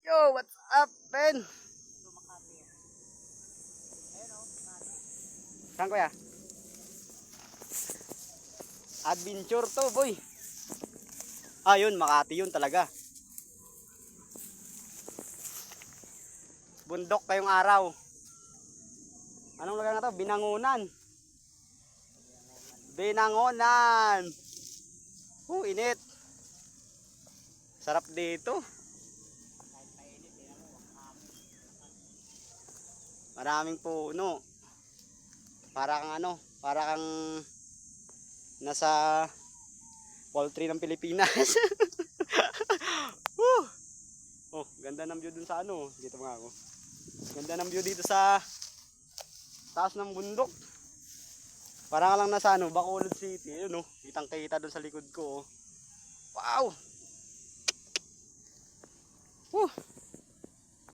Yo, what's up, Ben? Saan kuya? Adventure to, boy. Ah, yun, Makati yun talaga. Bundok kayong araw. Anong lugar na to? Binangonan. Binangonan. Init. Sarap dito. Maraming puno. Para kang ano, para kang nasa poultry ng Pilipinas. Oh, ganda ng view dun sa ano. Dito mga ako. Ganda ng view dito sa taas ng bundok. Para ka lang nasa ano, Bacolod City. Yun oh, kitang kita dun sa likod ko. Oh. Wow!